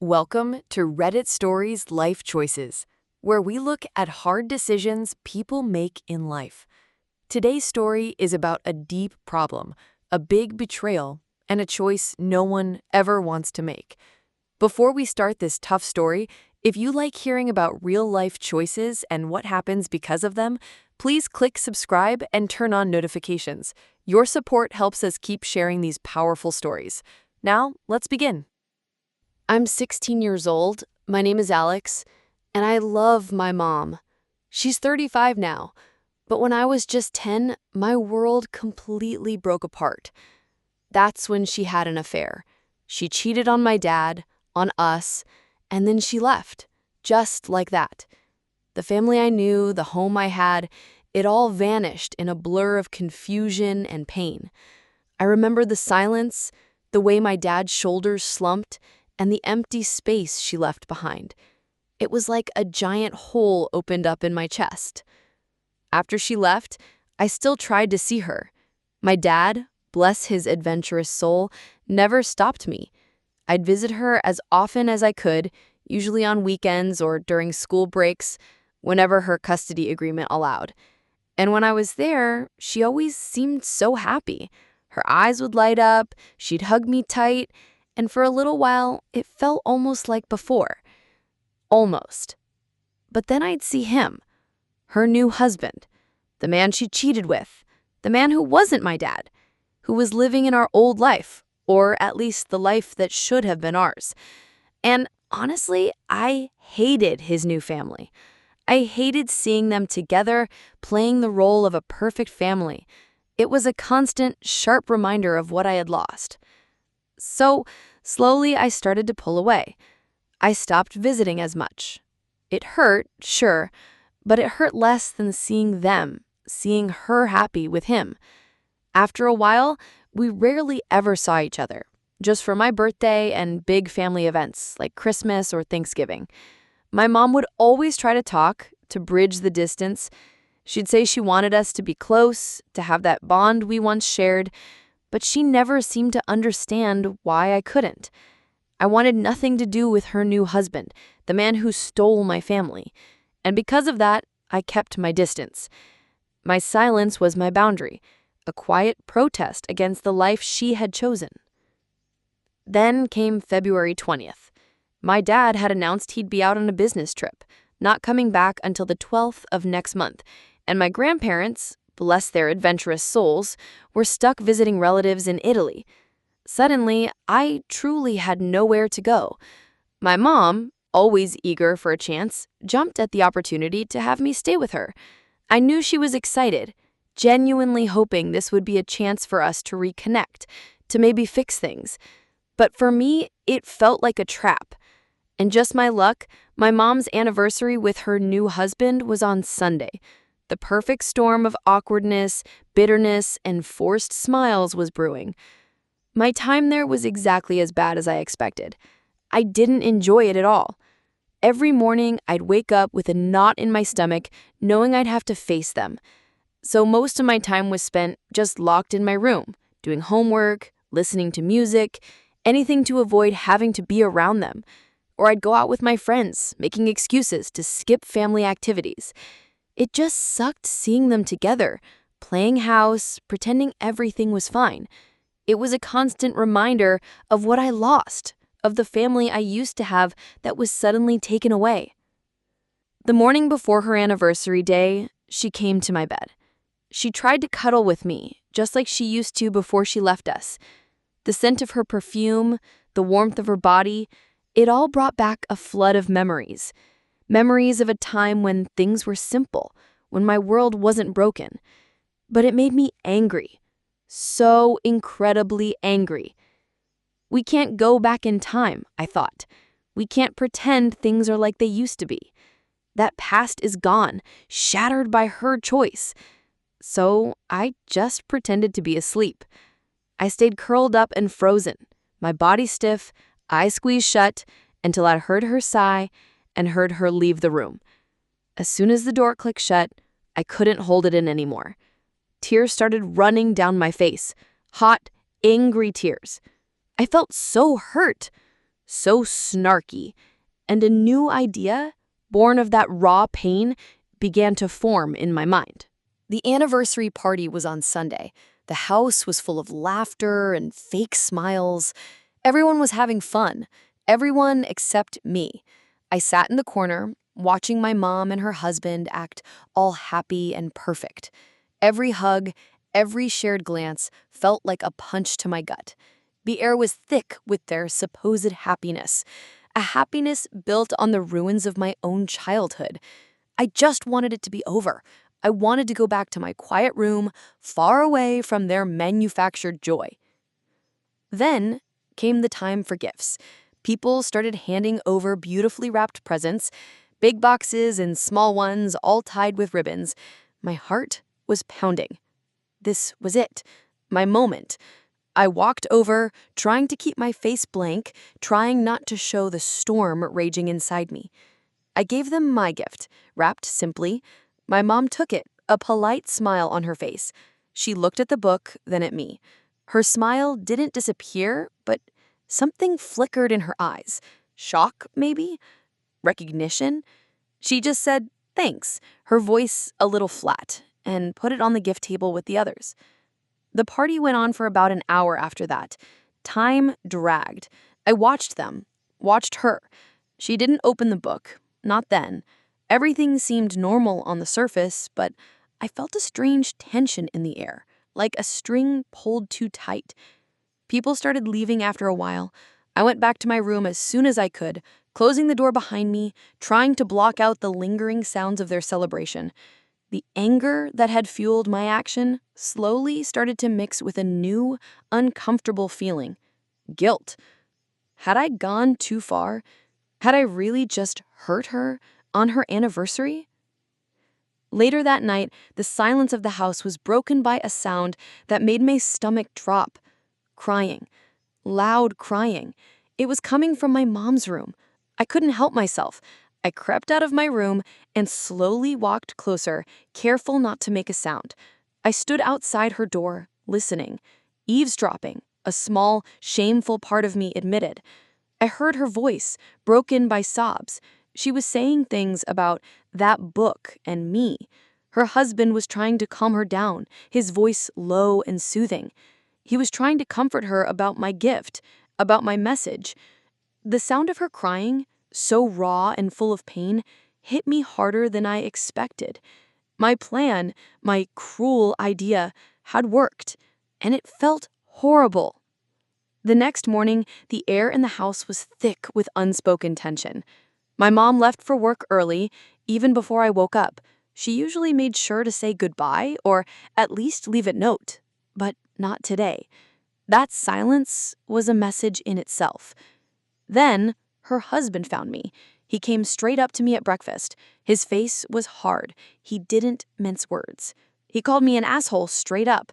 Welcome to Reddit Stories Life Choices, where we look at hard decisions people make in life. Today's story is about a deep problem, a big betrayal, and a choice no one ever wants to make. Before we start this tough story, if you like hearing about real-life choices and what happens because of them, please click subscribe and turn on notifications. Your support helps us keep sharing these powerful stories. Now, let's begin. I'm 16 years old, my name is Alex, and I love my mom. She's 35 now, but when I was just 10, my world completely broke apart. That's when she had an affair. She cheated on my dad, on us, and then she left, just like that. The family I knew, the home I had, it all vanished in a blur of confusion and pain. I remember the silence, the way my dad's shoulders slumped, and the empty space she left behind. It was like a giant hole opened up in my chest. After she left, I still tried to see her. My dad, bless his adventurous soul, never stopped me. I'd visit her as often as I could, usually on weekends or during school breaks, whenever her custody agreement allowed. And when I was there, she always seemed so happy. Her eyes would light up, she'd hug me tight, and for a little while, it felt almost like before. Almost. But then I'd see him, her new husband, the man she cheated with, the man who wasn't my dad, who was living in our old life, or at least the life that should have been ours. And honestly, I hated his new family. I hated seeing them together, playing the role of a perfect family. It was a constant, sharp reminder of what I had lost. So, slowly I started to pull away. I stopped visiting as much. It hurt, sure, but it hurt less than seeing her happy with him. After a while, we rarely ever saw each other, just for my birthday and big family events like Christmas or Thanksgiving. My mom would always try to talk, to bridge the distance. She'd say she wanted us to be close, to have that bond we once shared, but she never seemed to understand why I couldn't. I wanted nothing to do with her new husband, the man who stole my family. And because of that, I kept my distance. My silence was my boundary, a quiet protest against the life she had chosen. Then came February 20th. My dad had announced he'd be out on a business trip, not coming back until the 12th of next month, and my grandparents, bless their adventurous souls, were stuck visiting relatives in Italy. Suddenly, I truly had nowhere to go. My mom, always eager for a chance, jumped at the opportunity to have me stay with her. I knew she was excited, genuinely hoping this would be a chance for us to reconnect, to maybe fix things. But for me, it felt like a trap. And just my luck, my mom's anniversary with her new husband was on Sunday. The perfect storm of awkwardness, bitterness, and forced smiles was brewing. My time there was exactly as bad as I expected. I didn't enjoy it at all. Every morning, I'd wake up with a knot in my stomach, knowing I'd have to face them. So most of my time was spent just locked in my room, doing homework, listening to music, anything to avoid having to be around them. Or I'd go out with my friends, making excuses to skip family activities. It just sucked seeing them together, playing house, pretending everything was fine. It was a constant reminder of what I lost, of the family I used to have that was suddenly taken away. The morning before her anniversary day, she came to my bed. She tried to cuddle with me, just like she used to before she left us. The scent of her perfume, the warmth of her body, it all brought back a flood of memories. Memories of a time when things were simple, when my world wasn't broken. But it made me angry. So incredibly angry. We can't go back in time, I thought. We can't pretend things are like they used to be. That past is gone, shattered by her choice. So I just pretended to be asleep. I stayed curled up and frozen, my body stiff, eyes squeezed shut, until I heard her sigh and heard her leave the room. As soon as the door clicked shut, I couldn't hold it in anymore. Tears started running down my face, hot, angry tears. I felt so hurt, so snarky, and a new idea, born of that raw pain, began to form in my mind. The anniversary party was on Sunday. The house was full of laughter and fake smiles. Everyone was having fun. Everyone except me. I sat in the corner, watching my mom and her husband act all happy and perfect. Every hug, every shared glance felt like a punch to my gut. The air was thick with their supposed happiness, a happiness built on the ruins of my own childhood. I just wanted it to be over. I wanted to go back to my quiet room, far away from their manufactured joy. Then came the time for gifts. People started handing over beautifully wrapped presents, big boxes and small ones, all tied with ribbons. My heart was pounding. This was it, my moment. I walked over, trying to keep my face blank, trying not to show the storm raging inside me. I gave them my gift, wrapped simply. My mom took it, a polite smile on her face. She looked at the book, then at me. Her smile didn't disappear, but something flickered in her eyes. Shock, maybe? Recognition? She just said, "Thanks," her voice a little flat, and put it on the gift table with the others. The party went on for about an hour after that. Time dragged. I watched them, watched her. She didn't open the book, not then. Everything seemed normal on the surface, but I felt a strange tension in the air, like a string pulled too tight. People started leaving after a while. I went back to my room as soon as I could, closing the door behind me, trying to block out the lingering sounds of their celebration. The anger that had fueled my action slowly started to mix with a new, uncomfortable feeling. Guilt. Had I gone too far? Had I really just hurt her on her anniversary? Later that night, the silence of the house was broken by a sound that made my stomach drop. Crying. Loud crying. It was coming from my mom's room. I couldn't help myself. I crept out of my room and slowly walked closer, careful not to make a sound. I stood outside her door, listening, eavesdropping, a small, shameful part of me admitted. I heard her voice, broken by sobs. She was saying things about that book and me. Her husband was trying to calm her down, his voice low and soothing. He was trying to comfort her about my gift, about my message. The sound of her crying, so raw and full of pain, hit me harder than I expected. My plan, my cruel idea, had worked, and it felt horrible. The next morning, the air in the house was thick with unspoken tension. My mom left for work early, even before I woke up. She usually made sure to say goodbye or at least leave a note, but not today. That silence was a message in itself. Then, her husband found me. He came straight up to me at breakfast. His face was hard. He didn't mince words. He called me an asshole straight up.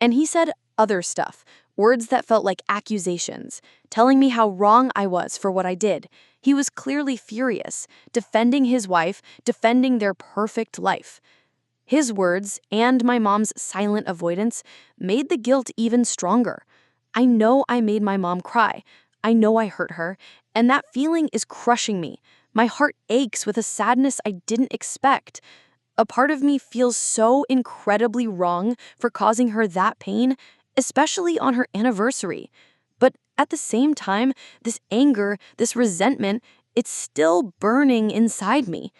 And he said other stuff, words that felt like accusations, telling me how wrong I was for what I did. He was clearly furious, defending his wife, defending their perfect life. His words and my mom's silent avoidance made the guilt even stronger. I know I made my mom cry. I know I hurt her, and that feeling is crushing me. My heart aches with a sadness I didn't expect. A part of me feels so incredibly wrong for causing her that pain, especially on her anniversary. But at the same time, this anger, this resentment, it's still burning inside me.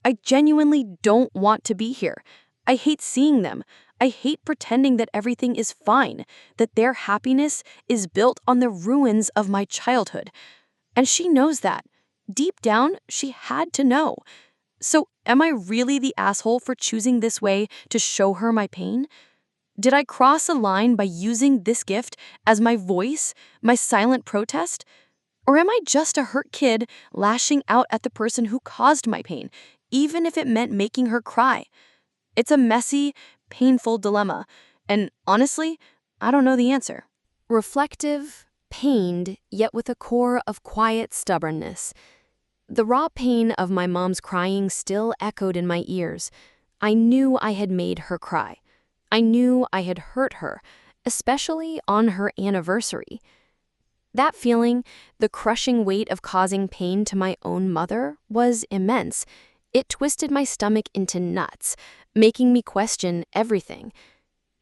I genuinely don't want to be here. I hate seeing them. I hate pretending that everything is fine, that their happiness is built on the ruins of my childhood. And she knows that. Deep down, she had to know. So, am I really the asshole for choosing this way to show her my pain? Did I cross a line by using this gift as my voice, my silent protest? Or am I just a hurt kid lashing out at the person who caused my pain, even if it meant making her cry? It's a messy, painful dilemma, and honestly, I don't know the answer. Reflective, pained, yet with a core of quiet stubbornness. The raw pain of my mom's crying still echoed in my ears. I knew I had made her cry. I knew I had hurt her, especially on her anniversary. That feeling, the crushing weight of causing pain to my own mother, was immense. It twisted my stomach into knots, making me question everything.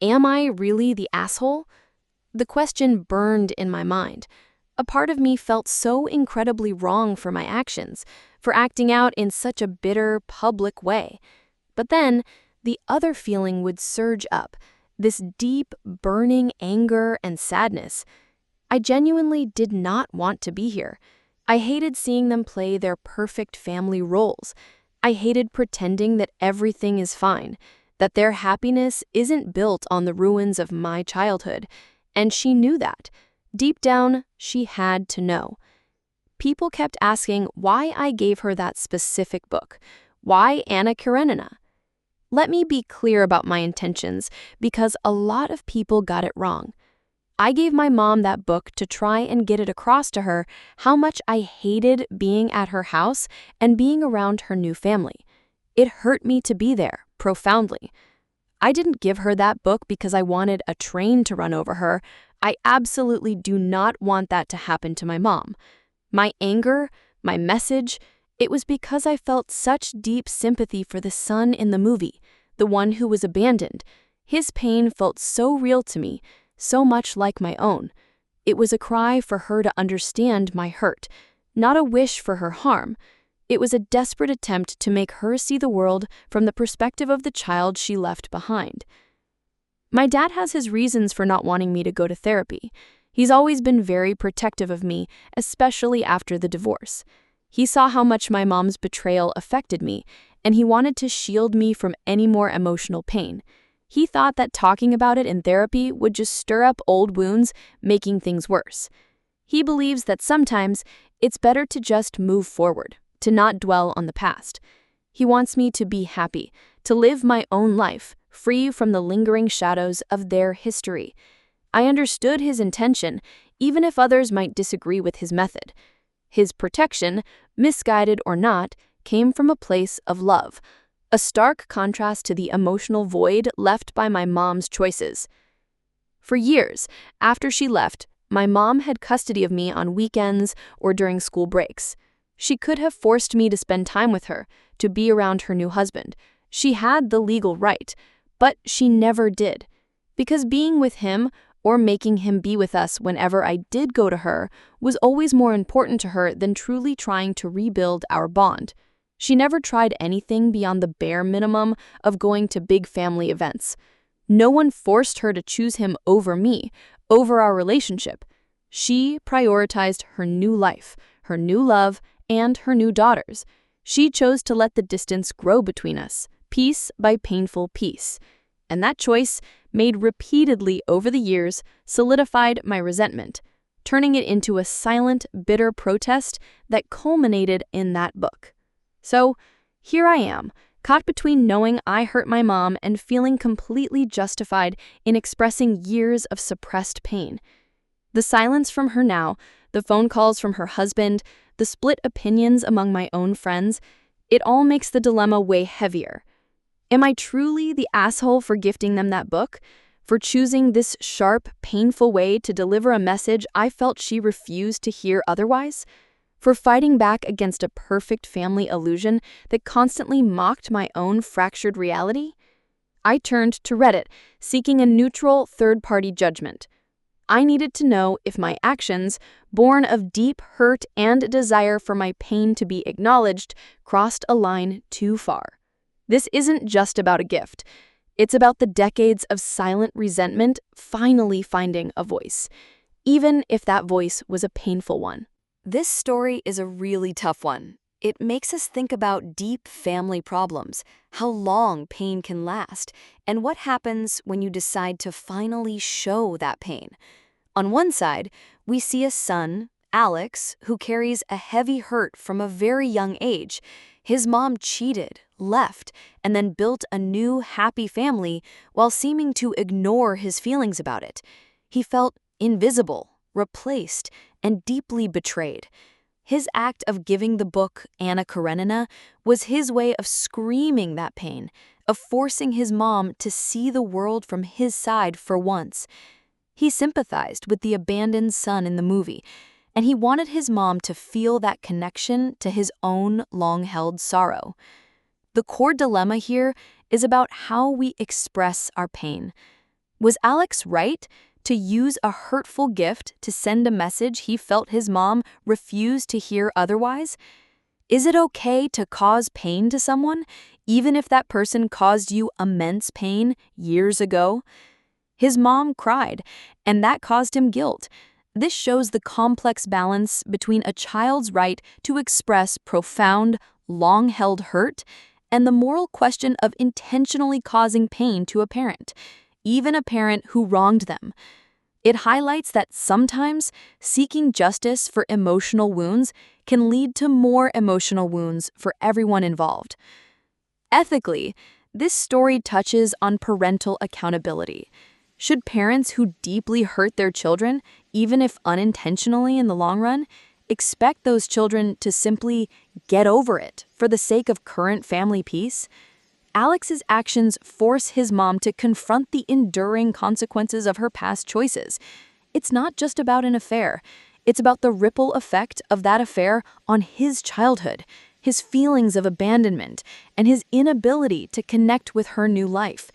Am I really the asshole? The question burned in my mind. A part of me felt so incredibly wrong for my actions, for acting out in such a bitter, public way. But then, the other feeling would surge up, this deep, burning anger and sadness. I genuinely did not want to be here. I hated seeing them play their perfect family roles. I hated pretending that everything is fine, that their happiness isn't built on the ruins of my childhood. And she knew that. Deep down, she had to know. People kept asking why I gave her that specific book. Why Anna Karenina? Let me be clear about my intentions, because a lot of people got it wrong. I gave my mom that book to try and get it across to her how much I hated being at her house and being around her new family. It hurt me to be there, profoundly. I didn't give her that book because I wanted a train to run over her. I absolutely do not want that to happen to my mom. My anger, my message, it was because I felt such deep sympathy for the son in the movie, the one who was abandoned. His pain felt so real to me, so much like my own. It was a cry for her to understand my hurt, not a wish for her harm. It was a desperate attempt to make her see the world from the perspective of the child she left behind. My dad has his reasons for not wanting me to go to therapy. He's always been very protective of me, especially after the divorce. He saw how much my mom's betrayal affected me, and he wanted to shield me from any more emotional pain. He thought that talking about it in therapy would just stir up old wounds, making things worse. He believes that sometimes it's better to just move forward, to not dwell on the past. He wants me to be happy, to live my own life, free from the lingering shadows of their history. I understood his intention, even if others might disagree with his method. His protection, misguided or not, came from a place of love, a stark contrast to the emotional void left by my mom's choices. For years, after she left, my mom had custody of me on weekends or during school breaks. She could have forced me to spend time with her, to be around her new husband. She had the legal right, but she never did. Because being with him, or making him be with us whenever I did go to her, was always more important to her than truly trying to rebuild our bond. She never tried anything beyond the bare minimum of going to big family events. No one forced her to choose him over me, over our relationship. She prioritized her new life, her new love, and her new daughters. She chose to let the distance grow between us, piece by painful piece. And that choice, made repeatedly over the years, solidified my resentment, turning it into a silent, bitter protest that culminated in that book. So, here I am, caught between knowing I hurt my mom and feeling completely justified in expressing years of suppressed pain. The silence from her now, the phone calls from her husband, the split opinions among my own friends, it all makes the dilemma way heavier. Am I truly the asshole for gifting them that book? For choosing this sharp, painful way to deliver a message I felt she refused to hear otherwise? For fighting back against a perfect family illusion that constantly mocked my own fractured reality? I turned to Reddit, seeking a neutral, third-party judgment. I needed to know if my actions, born of deep hurt and desire for my pain to be acknowledged, crossed a line too far. This isn't just about a gift. It's about the decades of silent resentment finally finding a voice, even if that voice was a painful one. This story is a really tough one. It makes us think about deep family problems, how long pain can last, and what happens when you decide to finally show that pain. On one side, we see a son, Alex, who carries a heavy hurt from a very young age. His mom cheated, left, and then built a new, happy family while seeming to ignore his feelings about it. He felt invisible, replaced, and deeply betrayed. His act of giving the book Anna Karenina was his way of screaming that pain, of forcing his mom to see the world from his side for once. He sympathized with the abandoned son in the movie, and he wanted his mom to feel that connection to his own long-held sorrow. The core dilemma here is about how we express our pain. Was Alex right to use a hurtful gift to send a message he felt his mom refused to hear otherwise? Is it okay to cause pain to someone, even if that person caused you immense pain years ago? His mom cried, and that caused him guilt. This shows the complex balance between a child's right to express profound, long-held hurt and the moral question of intentionally causing pain to a parent, even a parent who wronged them. It highlights that sometimes seeking justice for emotional wounds can lead to more emotional wounds for everyone involved. Ethically, this story touches on parental accountability. Should parents who deeply hurt their children, even if unintentionally in the long run, expect those children to simply get over it for the sake of current family peace? Alex's actions force his mom to confront the enduring consequences of her past choices. It's not just about an affair. It's about the ripple effect of that affair on his childhood, his feelings of abandonment, and his inability to connect with her new life.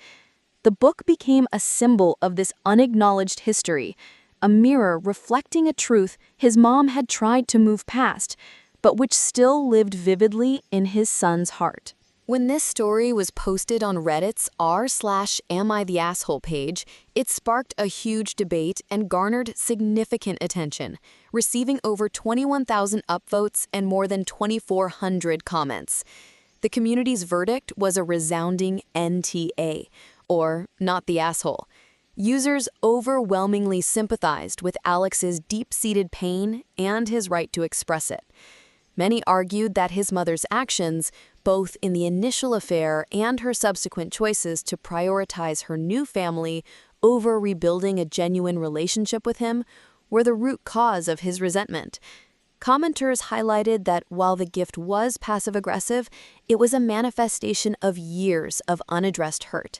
The book became a symbol of this unacknowledged history, a mirror reflecting a truth his mom had tried to move past, but which still lived vividly in his son's heart. When this story was posted on Reddit's r/AmITheAsshole page, it sparked a huge debate and garnered significant attention, receiving over 21,000 upvotes and more than 2,400 comments. The community's verdict was a resounding NTA, or not the asshole. Users overwhelmingly sympathized with Alex's deep-seated pain and his right to express it. Many argued that his mother's actions, both in the initial affair and her subsequent choices to prioritize her new family over rebuilding a genuine relationship with him, were the root cause of his resentment. Commenters highlighted that while the gift was passive-aggressive, it was a manifestation of years of unaddressed hurt.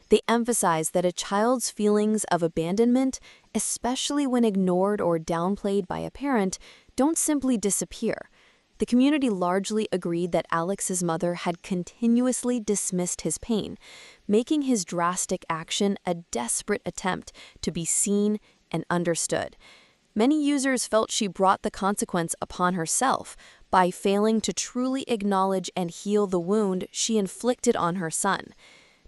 They emphasized that a child's feelings of abandonment, especially when ignored or downplayed by a parent, don't simply disappear. The community largely agreed that Alex's mother had continuously dismissed his pain, making his drastic action a desperate attempt to be seen and understood. Many users felt she brought the consequence upon herself by failing to truly acknowledge and heal the wound she inflicted on her son.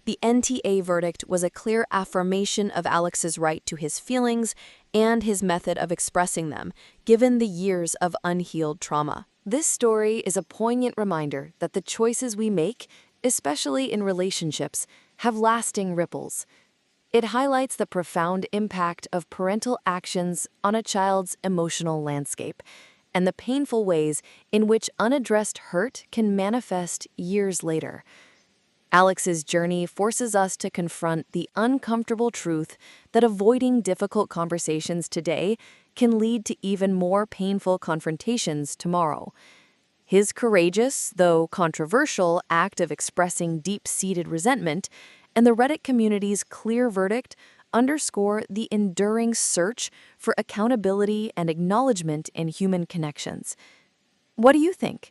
The NTA verdict was a clear affirmation of Alex's right to his feelings and his method of expressing them, given the years of unhealed trauma. This story is a poignant reminder that the choices we make, especially in relationships, have lasting ripples. It highlights the profound impact of parental actions on a child's emotional landscape and the painful ways in which unaddressed hurt can manifest years later. Alex's journey forces us to confront the uncomfortable truth that avoiding difficult conversations today can lead to even more painful confrontations tomorrow. His courageous, though controversial, act of expressing deep-seated resentment and the Reddit community's clear verdict underscore the enduring search for accountability and acknowledgment in human connections. What do you think?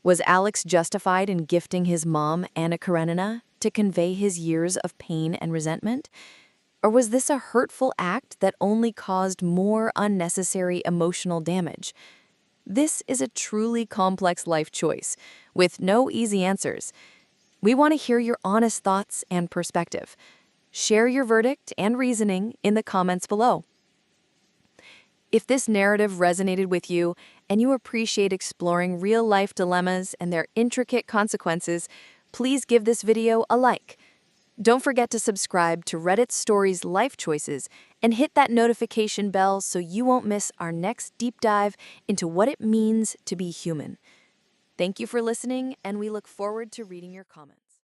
Was Alex justified in gifting his mom, Karenina, to convey his years of pain and resentment? Or was this a hurtful act that only caused more unnecessary emotional damage? This is a truly complex life choice, with no easy answers. We want to hear your honest thoughts and perspective. Share your verdict and reasoning in the comments below. If this narrative resonated with you and you appreciate exploring real-life dilemmas and their intricate consequences, please give this video a like. Don't forget to subscribe to Reddit Stories Life Choices and hit that notification bell so you won't miss our next deep dive into what it means to be human. Thank you for listening, and we look forward to reading your comments.